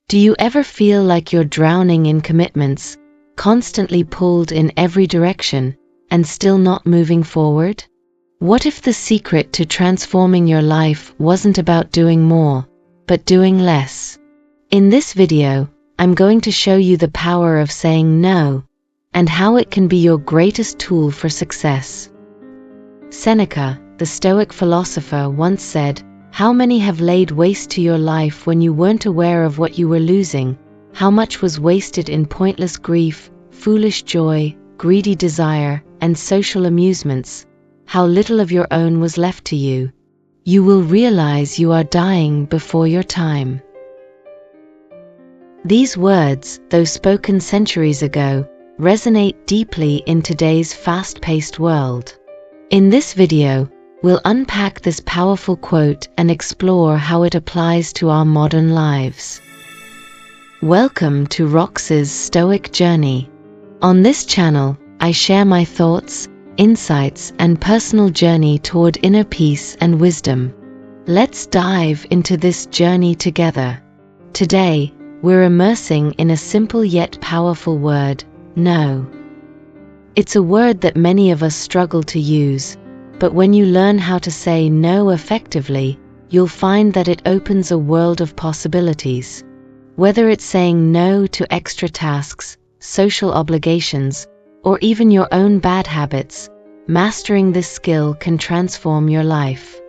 Do you ever feel like you're drowning in commitments, constantly pulled in every direction, and still not moving forward? What if the secret to transforming your life wasn't about doing more, but doing less? In this video, I'm going to show you the power of saying no, and how it can be your greatest tool for success. Seneca, the Stoic philosopher, once said, "How many have laid waste to your life when you weren't aware of what you were losing? How much was wasted in pointless grief, foolish joy, greedy desire, and social amusements? How little of your own was left to you? You will realize you are dying before your time." These words, though spoken centuries ago, resonate deeply in today's fast-paced world. In this video, we'll unpack this powerful quote and explore how it applies to our modern lives. Welcome to Rox's Stoic Journey. On this channel, I share my thoughts, insights, and personal journey toward inner peace and wisdom. Let's dive into this journey together. Today, we're immersing in a simple yet powerful word, no. It's a word that many of us struggle to use, but when you learn how to say no effectively, you'll find that it opens a world of possibilities. Whether it's saying no to extra tasks, social obligations, or even your own bad habits, mastering this skill can transform your life.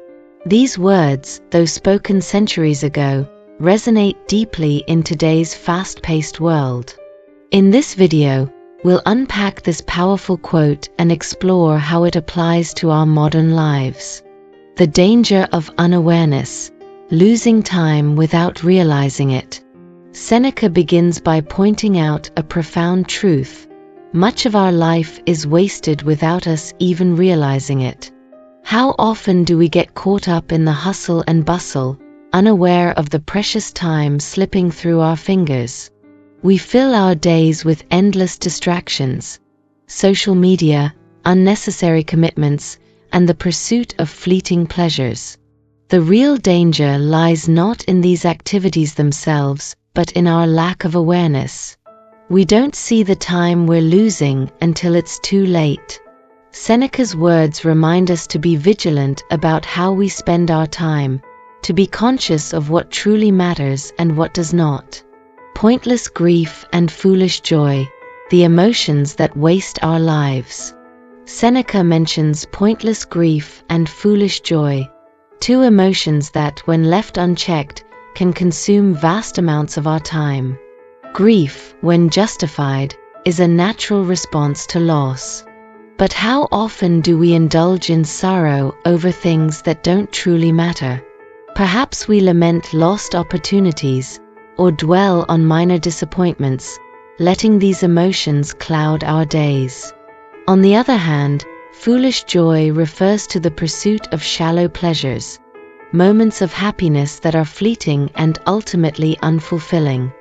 These words, though spoken centuries ago, resonate deeply in today's fast-paced world. In this video, we'll unpack this powerful quote and explore how it applies to our modern lives. The danger of unawareness, losing time without realizing it. Seneca begins by pointing out a profound truth. Much of our life is wasted without us even realizing it. How often do we get caught up in the hustle and bustle, unaware of the precious time slipping through our fingers? We fill our days with endless distractions, social media, unnecessary commitments, and the pursuit of fleeting pleasures. The real danger lies not in these activities themselves, but in our lack of awareness. We don't see the time we're losing until it's too late. Seneca's words remind us to be vigilant about how we spend our time, to be conscious of what truly matters and what does not. Pointless grief and foolish joy, the emotions that waste our lives. Seneca mentions pointless grief and foolish joy, two emotions that, when left unchecked, can consume vast amounts of our time. Grief, when justified, is a natural response to loss. But how often do we indulge in sorrow over things that don't truly matter? Perhaps we lament lost opportunities, or dwell on minor disappointments, letting these emotions cloud our days. On the other hand, foolish joy refers to the pursuit of shallow pleasures, moments of happiness that are fleeting and ultimately unfulfilling.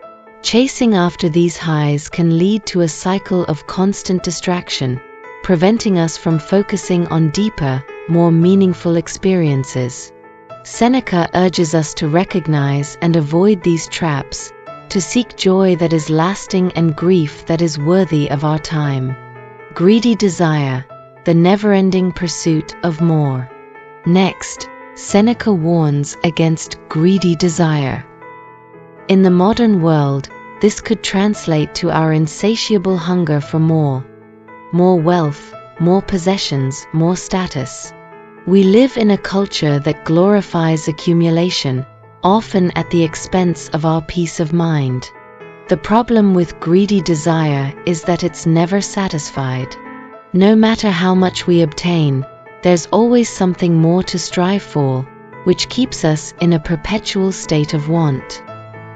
Chasing after these highs can lead to a cycle of constant distraction, preventing us from focusing on deeper, more meaningful experiences. Seneca urges us to recognize and avoid these traps, to seek joy that is lasting and grief that is worthy of our time. Greedy desire, the never-ending pursuit of more. Next, Seneca warns against greedy desire. In the modern world, this could translate to our insatiable hunger for more. More wealth, more possessions, more status. We live in a culture that glorifies accumulation, often at the expense of our peace of mind. The problem with greedy desire is that it's never satisfied. No matter how much we obtain, there's always something more to strive for, which keeps us in a perpetual state of want.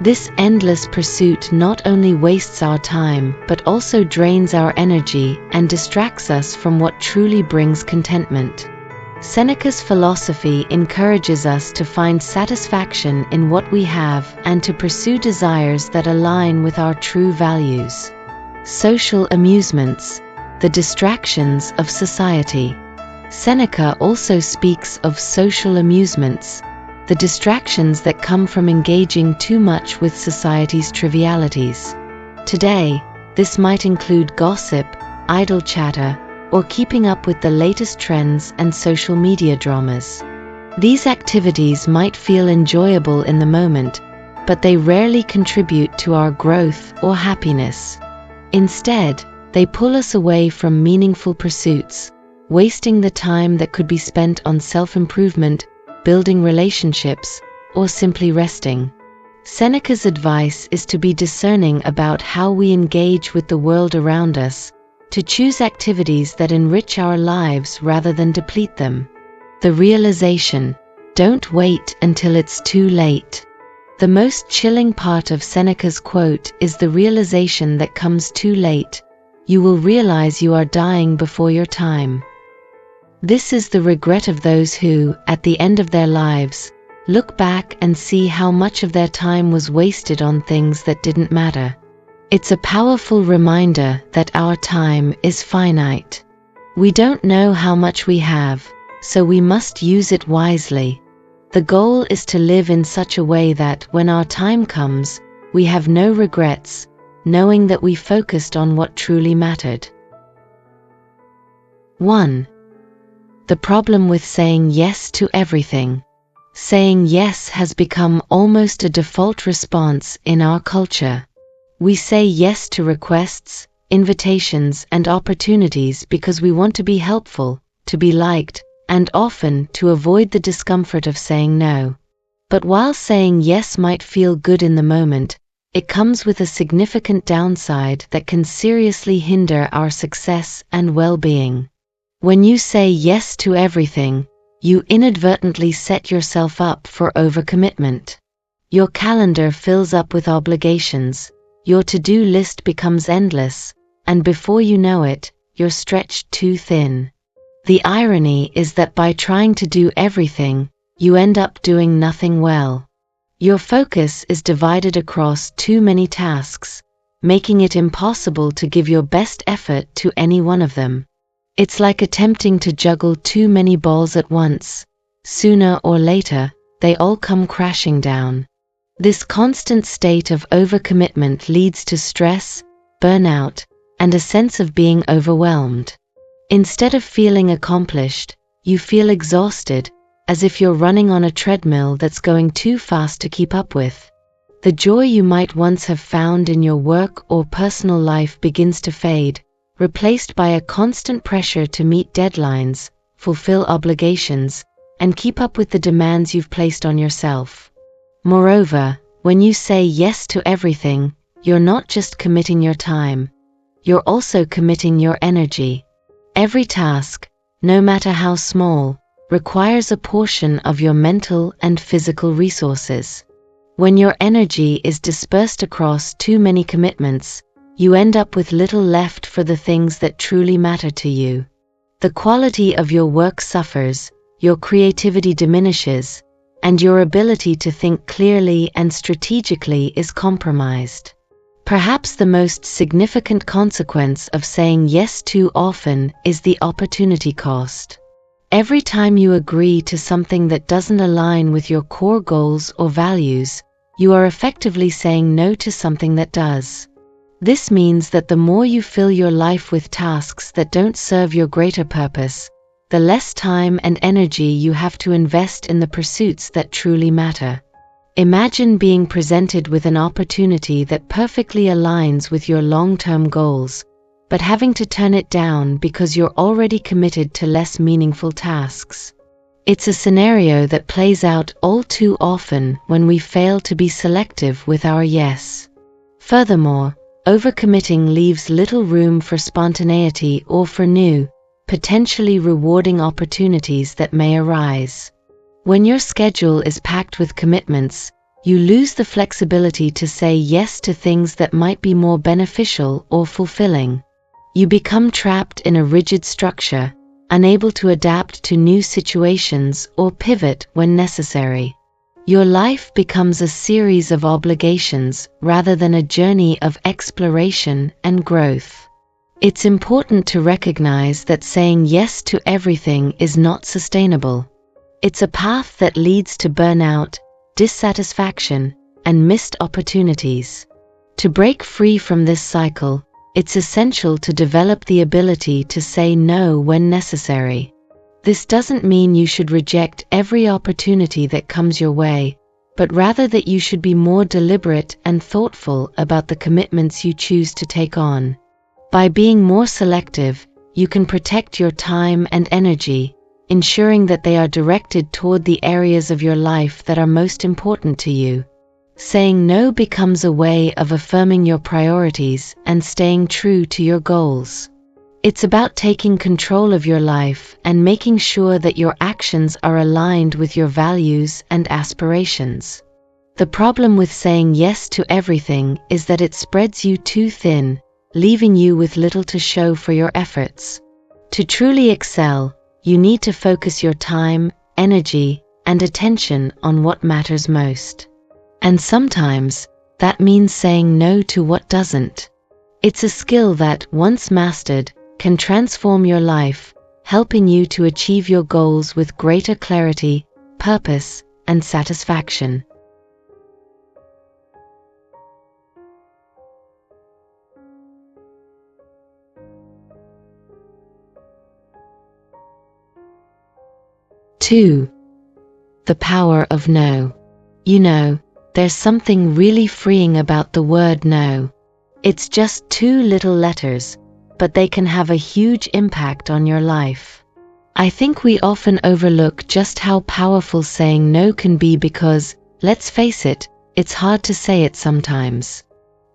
This endless pursuit not only wastes our time, but also drains our energy and distracts us from what truly brings contentment. Seneca's philosophy encourages us to find satisfaction in what we have and to pursue desires that align with our true values. Social amusements, the distractions of society. Seneca also speaks of social amusements, the distractions that come from engaging too much with society's trivialities. Today, this might include gossip, idle chatter, or keeping up with the latest trends and social media dramas. These activities might feel enjoyable in the moment, but they rarely contribute to our growth or happiness. Instead, they pull us away from meaningful pursuits, wasting the time that could be spent on self-improvement, building relationships, or simply resting. Seneca's advice is to be discerning about how we engage with the world around us, to choose activities that enrich our lives rather than deplete them. The realization: don't wait until it's too late. The most chilling part of Seneca's quote is the realization that comes too late. You will realize you are dying before your time. This is the regret of those who, at the end of their lives, look back and see how much of their time was wasted on things that didn't matter. It's a powerful reminder that our time is finite. We don't know how much we have, so we must use it wisely. The goal is to live in such a way that, when our time comes, we have no regrets, knowing that we focused on what truly mattered. 1. The problem with saying yes to everything. Saying yes has become almost a default response in our culture. We say yes to requests, invitations, and opportunities because we want to be helpful, to be liked, and often to avoid the discomfort of saying no. But while saying yes might feel good in the moment, it comes with a significant downside that can seriously hinder our success and well-being. When you say yes to everything, you inadvertently set yourself up for overcommitment. Your calendar fills up with obligations, your to-do list becomes endless, and before you know it, you're stretched too thin. The irony is that by trying to do everything, you end up doing nothing well. Your focus is divided across too many tasks, making it impossible to give your best effort to any one of them. It's like attempting to juggle too many balls at once. Sooner or later, they all come crashing down. This constant state of overcommitment leads to stress, burnout, and a sense of being overwhelmed. Instead of feeling accomplished, you feel exhausted, as if you're running on a treadmill that's going too fast to keep up with. The joy you might once have found in your work or personal life begins to fade, replaced by a constant pressure to meet deadlines, fulfill obligations, and keep up with the demands you've placed on yourself. Moreover, when you say yes to everything, you're not just committing your time, you're also committing your energy. Every task, no matter how small, requires a portion of your mental and physical resources. When your energy is dispersed across too many commitments, you end up with little left for the things that truly matter to you. The quality of your work suffers, your creativity diminishes, and your ability to think clearly and strategically is compromised. Perhaps the most significant consequence of saying yes too often is the opportunity cost. Every time you agree to something that doesn't align with your core goals or values, you are effectively saying no to something that does. This means that the more you fill your life with tasks that don't serve your greater purpose, the less time and energy you have to invest in the pursuits that truly matter. Imagine being presented with an opportunity that perfectly aligns with your long-term goals, but having to turn it down because you're already committed to less meaningful tasks. It's a scenario that plays out all too often when we fail to be selective with our yes. Furthermore, overcommitting leaves little room for spontaneity or for new, potentially rewarding opportunities that may arise. When your schedule is packed with commitments, you lose the flexibility to say yes to things that might be more beneficial or fulfilling. You become trapped in a rigid structure, unable to adapt to new situations or pivot when necessary. Your life becomes a series of obligations rather than a journey of exploration and growth. It's important to recognize that saying yes to everything is not sustainable. It's a path that leads to burnout, dissatisfaction, and missed opportunities. To break free from this cycle, it's essential to develop the ability to say no when necessary. This doesn't mean you should reject every opportunity that comes your way, but rather that you should be more deliberate and thoughtful about the commitments you choose to take on. By being more selective, you can protect your time and energy, ensuring that they are directed toward the areas of your life that are most important to you. Saying no becomes a way of affirming your priorities and staying true to your goals. It's about taking control of your life and making sure that your actions are aligned with your values and aspirations. The problem with saying yes to everything is that it spreads you too thin, leaving you with little to show for your efforts. To truly excel, you need to focus your time, energy, and attention on what matters most. And sometimes, that means saying no to what doesn't. It's a skill that, once mastered, can transform your life, helping you to achieve your goals with greater clarity, purpose, and satisfaction. Two, the power of no. You know, there's something really freeing about the word no. It's just two little letters, but they can have a huge impact on your life. I think we often overlook just how powerful saying no can be because, let's face it, it's hard to say it sometimes.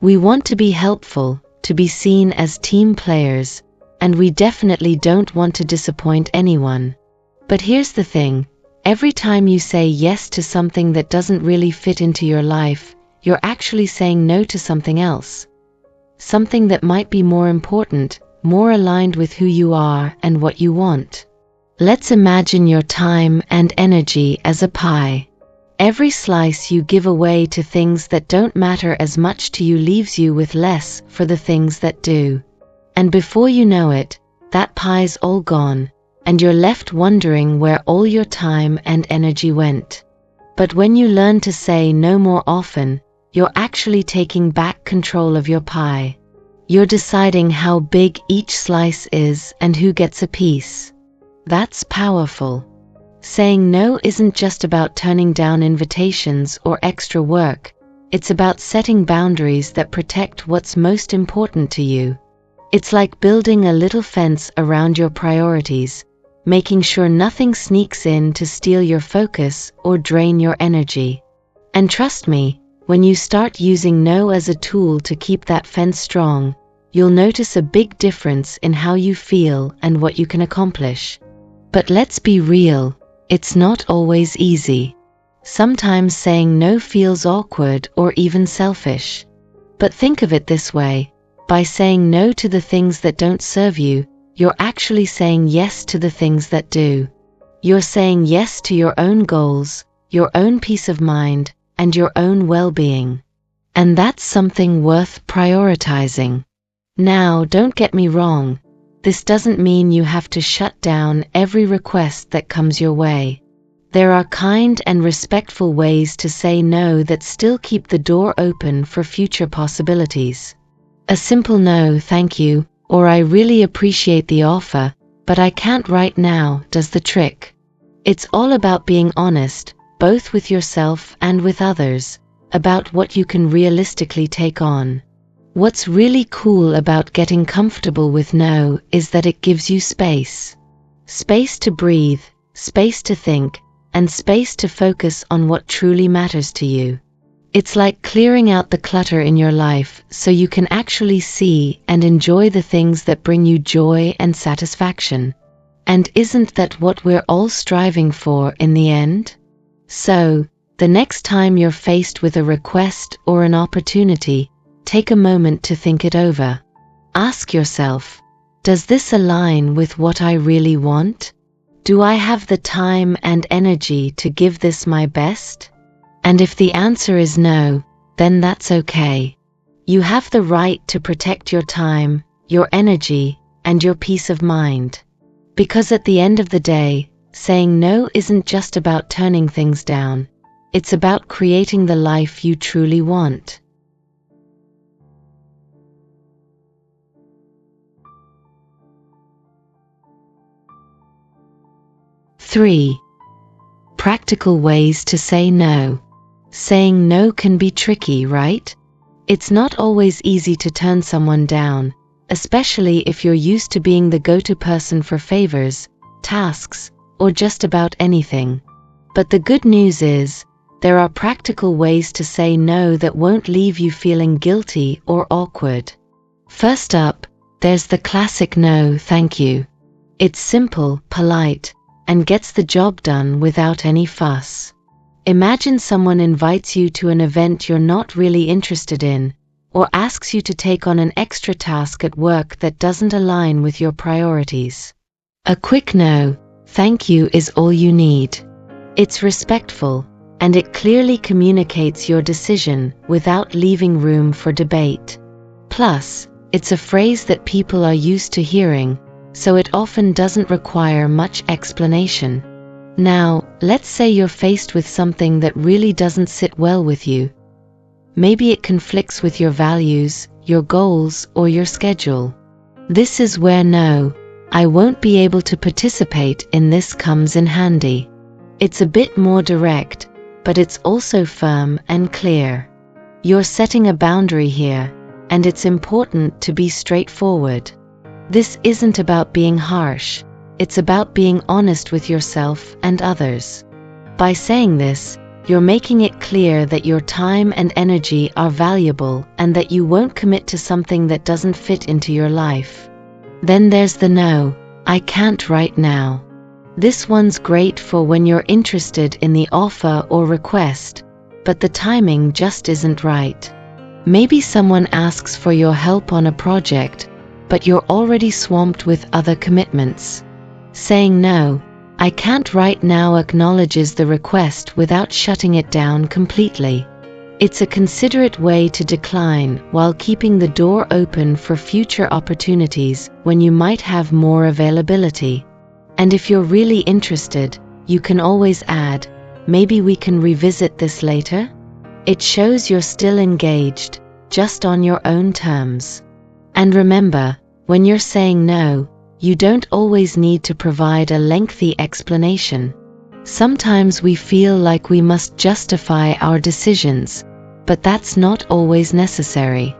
We want to be helpful, to be seen as team players, and we definitely don't want to disappoint anyone. But here's the thing, every time you say yes to something that doesn't really fit into your life, you're actually saying no to something else. Something that might be more important, more aligned with who you are and what you want. Let's imagine your time and energy as a pie. Every slice you give away to things that don't matter as much to you leaves you with less for the things that do. And before you know it, that pie's all gone, and you're left wondering where all your time and energy went. But when you learn to say no more often, you're actually taking back control of your pie. You're deciding how big each slice is and who gets a piece. That's powerful. Saying no isn't just about turning down invitations or extra work, it's about setting boundaries that protect what's most important to you. It's like building a little fence around your priorities, making sure nothing sneaks in to steal your focus or drain your energy. And trust me, when you start using no as a tool to keep that fence strong, you'll notice a big difference in how you feel and what you can accomplish. But let's be real, it's not always easy. Sometimes saying no feels awkward or even selfish. But think of it this way, by saying no to the things that don't serve you, you're actually saying yes to the things that do. You're saying yes to your own goals, your own peace of mind, and your own well-being. And that's something worth prioritizing. Now, don't get me wrong, this doesn't mean you have to shut down every request that comes your way. There are kind and respectful ways to say no that still keep the door open for future possibilities. A simple no, thank you, or I really appreciate the offer, but I can't right now, does the trick. It's all about being honest, both with yourself and with others, about what you can realistically take on. What's really cool about getting comfortable with no is that it gives you space. Space to breathe, space to think, and space to focus on what truly matters to you. It's like clearing out the clutter in your life so you can actually see and enjoy the things that bring you joy and satisfaction. And isn't that what we're all striving for in the end? So, the next time you're faced with a request or an opportunity, take a moment to think it over. Ask yourself, does this align with what I really want? Do I have the time and energy to give this my best? And if the answer is no, then that's okay. You have the right to protect your time, your energy, and your peace of mind. Because at the end of the day, saying no isn't just about turning things down. It's about creating the life you truly want. Three, practical ways to say no. Saying no can be tricky, right? It's not always easy to turn someone down, especially if you're used to being the go-to person for favors, tasks, or just about anything. But the good news is, there are practical ways to say no that won't leave you feeling guilty or awkward. First up, there's the classic no thank you. It's simple, polite, and gets the job done without any fuss. Imagine someone invites you to an event you're not really interested in, or asks you to take on an extra task at work that doesn't align with your priorities. A quick no, thank you is all you need. It's respectful, and it clearly communicates your decision without leaving room for debate. Plus, it's a phrase that people are used to hearing, so it often doesn't require much explanation. Now, let's say you're faced with something that really doesn't sit well with you. Maybe it conflicts with your values, your goals, or your schedule. This is where no, I won't be able to participate in this comes in handy. It's a bit more direct, but it's also firm and clear. You're setting a boundary here, and it's important to be straightforward. This isn't about being harsh, it's about being honest with yourself and others. By saying this, you're making it clear that your time and energy are valuable and that you won't commit to something that doesn't fit into your life. Then there's the no, I can't right now. This one's great for when you're interested in the offer or request, but the timing just isn't right. Maybe someone asks for your help on a project, but you're already swamped with other commitments. Saying no, I can't right now acknowledges the request without shutting it down completely. It's a considerate way to decline while keeping the door open for future opportunities when you might have more availability. And if you're really interested, you can always add, maybe we can revisit this later? It shows you're still engaged, just on your own terms. And remember, when you're saying no, you don't always need to provide a lengthy explanation. Sometimes we feel like we must justify our decisions, but that's not always necessary.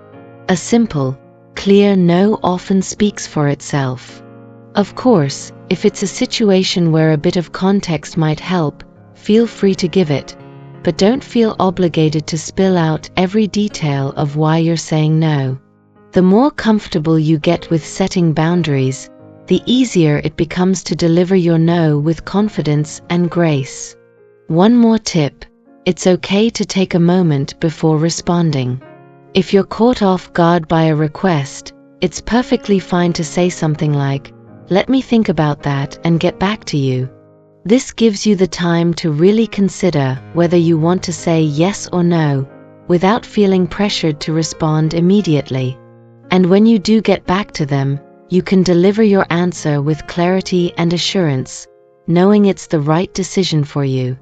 A simple, clear no often speaks for itself. Of course, if it's a situation where a bit of context might help, feel free to give it, but don't feel obligated to spill out every detail of why you're saying no. The more comfortable you get with setting boundaries, the easier it becomes to deliver your no with confidence and grace. One more tip, it's okay to take a moment before responding. If you're caught off guard by a request, it's perfectly fine to say something like, let me think about that and get back to you. This gives you the time to really consider whether you want to say yes or no, without feeling pressured to respond immediately. And when you do get back to them, you can deliver your answer with clarity and assurance, knowing it's the right decision for you.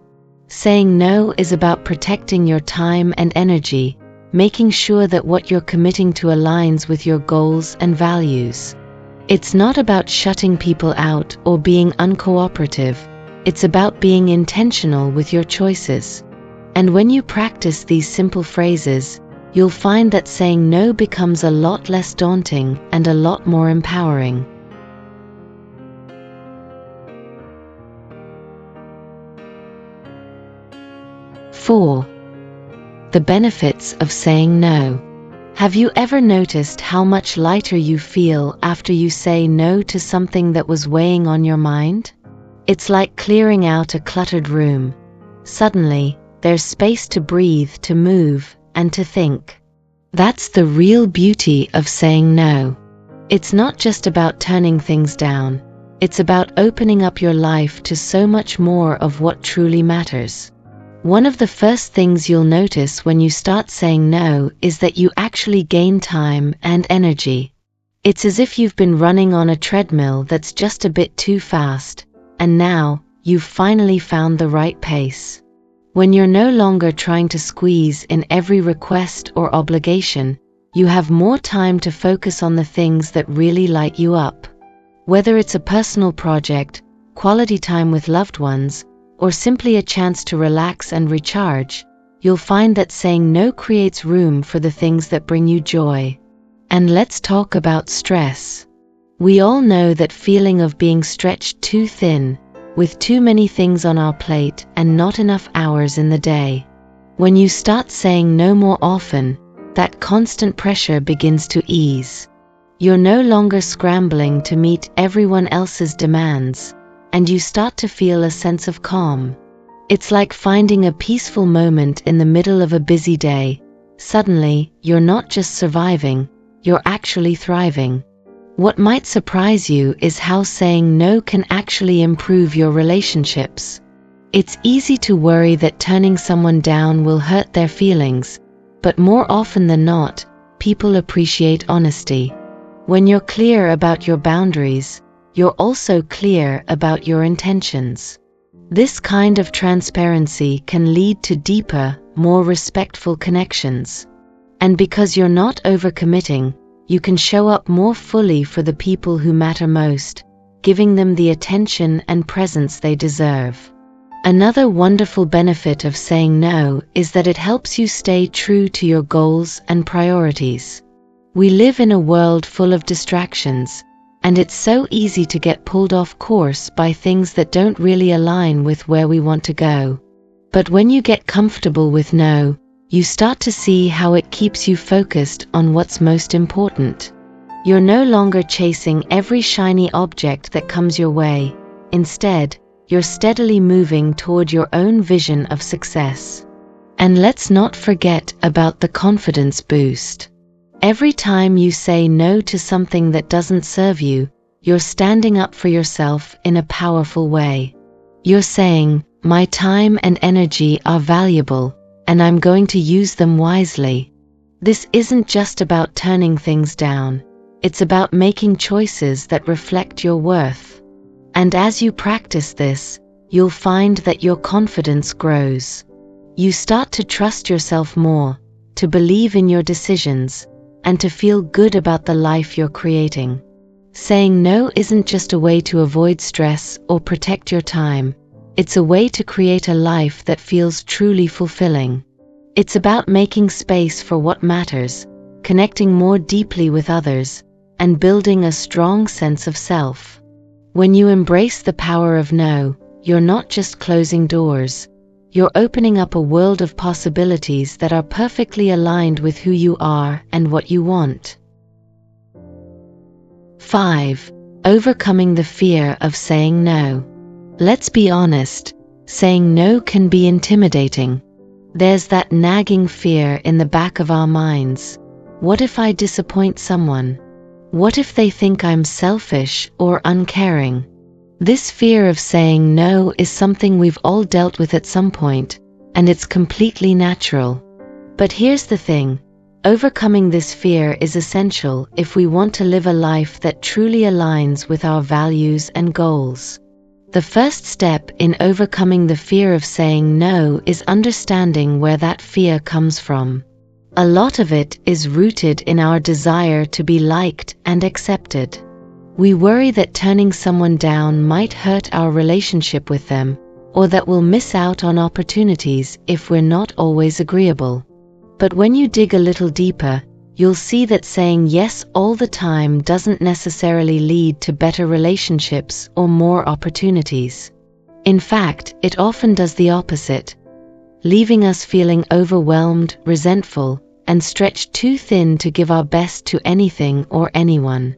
Saying no is about protecting your time and energy, making sure that what you're committing to aligns with your goals and values. It's not about shutting people out or being uncooperative, it's about being intentional with your choices. And when you practice these simple phrases, you'll find that saying no becomes a lot less daunting and a lot more empowering. Four, the benefits of saying no. Have you ever noticed how much lighter you feel after you say no to something that was weighing on your mind? It's like clearing out a cluttered room. Suddenly, there's space to breathe, to move, and to think. That's the real beauty of saying no. It's not just about turning things down. It's about opening up your life to so much more of what truly matters. One of the first things you'll notice when you start saying no is that you actually gain time and energy. It's as if you've been running on a treadmill that's just a bit too fast, and now, you've finally found the right pace. When you're no longer trying to squeeze in every request or obligation, you have more time to focus on the things that really light you up. Whether it's a personal project, quality time with loved ones, or simply a chance to relax and recharge, you'll find that saying no creates room for the things that bring you joy. And let's talk about stress. We all know that feeling of being stretched too thin, with too many things on our plate and not enough hours in the day. When you start saying no more often, that constant pressure begins to ease. You're no longer scrambling to meet everyone else's demands, and you start to feel a sense of calm. It's like finding a peaceful moment in the middle of a busy day. Suddenly, you're not just surviving, you're actually thriving. What might surprise you is how saying no can actually improve your relationships. It's easy to worry that turning someone down will hurt their feelings, but more often than not, people appreciate honesty. When you're clear about your boundaries, you're also clear about your intentions. This kind of transparency can lead to deeper, more respectful connections. And because you're not overcommitting, you can show up more fully for the people who matter most, giving them the attention and presence they deserve. Another wonderful benefit of saying no is that it helps you stay true to your goals and priorities. We live in a world full of distractions, and it's so easy to get pulled off course by things that don't really align with where we want to go. But when you get comfortable with no, you start to see how it keeps you focused on what's most important. You're no longer chasing every shiny object that comes your way. Instead, you're steadily moving toward your own vision of success. And let's not forget about the confidence boost. Every time you say no to something that doesn't serve you, you're standing up for yourself in a powerful way. You're saying, "My time and energy are valuable, and I'm going to use them wisely." This isn't just about turning things down. It's about making choices that reflect your worth. And as you practice this, you'll find that your confidence grows. You start to trust yourself more, to believe in your decisions, and to feel good about the life you're creating. Saying no isn't just a way to avoid stress or protect your time. It's a way to create a life that feels truly fulfilling. It's about making space for what matters, connecting more deeply with others, and building a strong sense of self. When you embrace the power of no, you're not just closing doors. You're opening up a world of possibilities that are perfectly aligned with who you are and what you want. 5. Overcoming the fear of saying no. Let's be honest, saying no can be intimidating. There's that nagging fear in the back of our minds. What if I disappoint someone? What if they think I'm selfish or uncaring? This fear of saying no is something we've all dealt with at some point, and it's completely natural. But here's the thing, overcoming this fear is essential if we want to live a life that truly aligns with our values and goals. The first step in overcoming the fear of saying no is understanding where that fear comes from. A lot of it is rooted in our desire to be liked and accepted. We worry that turning someone down might hurt our relationship with them, or that we'll miss out on opportunities if we're not always agreeable. But when you dig a little deeper, you'll see that saying yes all the time doesn't necessarily lead to better relationships or more opportunities. In fact, it often does the opposite, leaving us feeling overwhelmed, resentful, and stretched too thin to give our best to anything or anyone.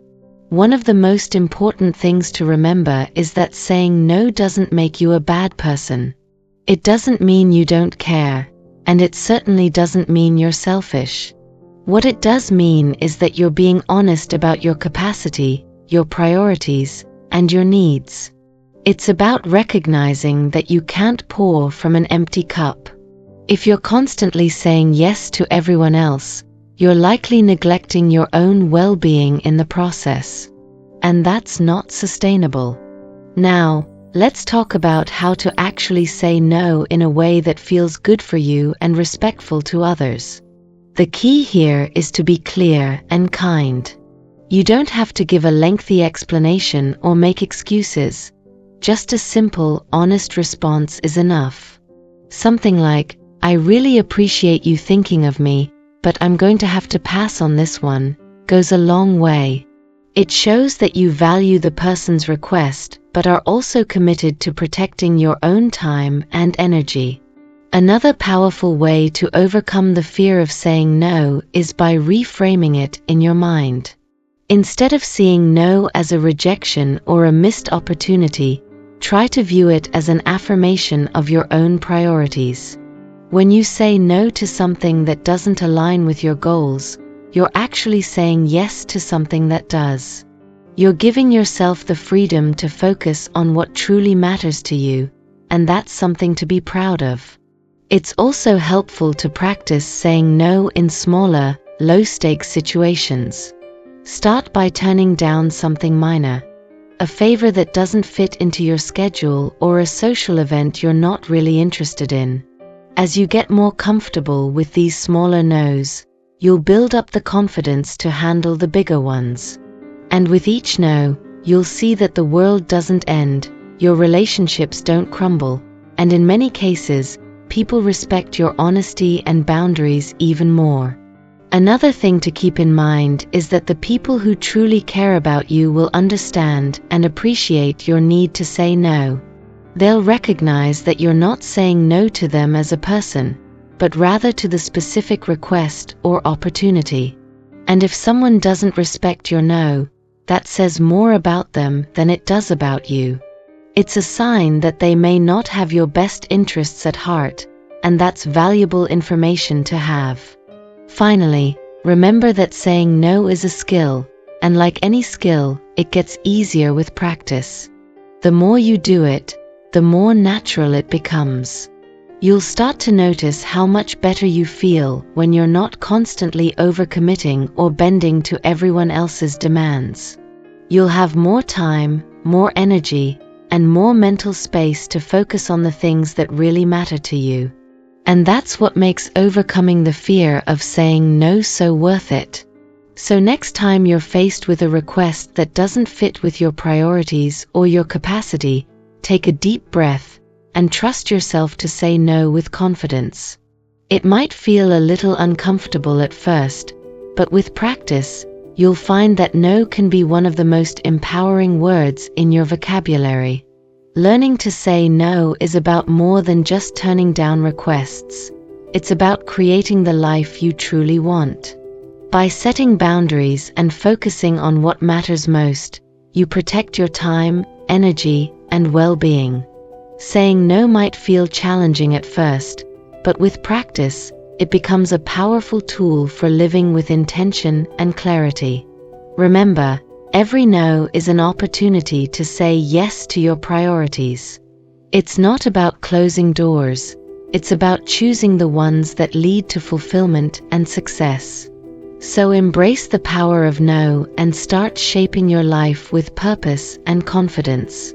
One of the most important things to remember is that saying no doesn't make you a bad person. It doesn't mean you don't care, and it certainly doesn't mean you're selfish. What it does mean is that you're being honest about your capacity, your priorities, and your needs. It's about recognizing that you can't pour from an empty cup. If you're constantly saying yes to everyone else, you're likely neglecting your own well-being in the process. And that's not sustainable. Now, Let's talk about how to actually say no in a way that feels good for you and respectful to others. The key here is to be clear and kind. You don't have to give a lengthy explanation or make excuses. Just a simple, honest response is enough. Something like, "I really appreciate you thinking of me, but I'm going to have to pass on this one," goes a long way. It shows that you value the person's request, but are also committed to protecting your own time and energy. Another powerful way to overcome the fear of saying no is by reframing it in your mind. Instead of seeing no as a rejection or a missed opportunity, try to view it as an affirmation of your own priorities. When you say no to something that doesn't align with your goals, you're actually saying yes to something that does. You're giving yourself the freedom to focus on what truly matters to you, and that's something to be proud of. It's also helpful to practice saying no in smaller, low-stakes situations. Start by turning down something minor, a favor that doesn't fit into your schedule or a social event you're not really interested in. As you get more comfortable with these smaller no's, you'll build up the confidence to handle the bigger ones. And with each no, you'll see that the world doesn't end, your relationships don't crumble, and in many cases, people respect your honesty and boundaries even more. Another thing to keep in mind is that the people who truly care about you will understand and appreciate your need to say no. They'll recognize that you're not saying no to them as a person, but rather to the specific request or opportunity. And if someone doesn't respect your no, that says more about them than it does about you. It's a sign that they may not have your best interests at heart, and that's valuable information to have. Finally, remember that saying no is a skill, and like any skill, it gets easier with practice. The more you do it, the more natural it becomes. You'll start to notice how much better you feel when you're not constantly overcommitting or bending to everyone else's demands. You'll have more time, more energy, and more mental space to focus on the things that really matter to you. And that's what makes overcoming the fear of saying no so worth it. So next time you're faced with a request that doesn't fit with your priorities or your capacity, take a deep breath and trust yourself to say no with confidence. It might feel a little uncomfortable at first, but with practice, you'll find that no can be one of the most empowering words in your vocabulary. Learning to say no is about more than just turning down requests. It's about creating the life you truly want. By setting boundaries and focusing on what matters most, you protect your time, energy, and well-being. Saying no might feel challenging at first, but with practice, it becomes a powerful tool for living with intention and clarity. Remember, every no is an opportunity to say yes to your priorities. It's not about closing doors, it's about choosing the ones that lead to fulfillment and success. So embrace the power of no and start shaping your life with purpose and confidence.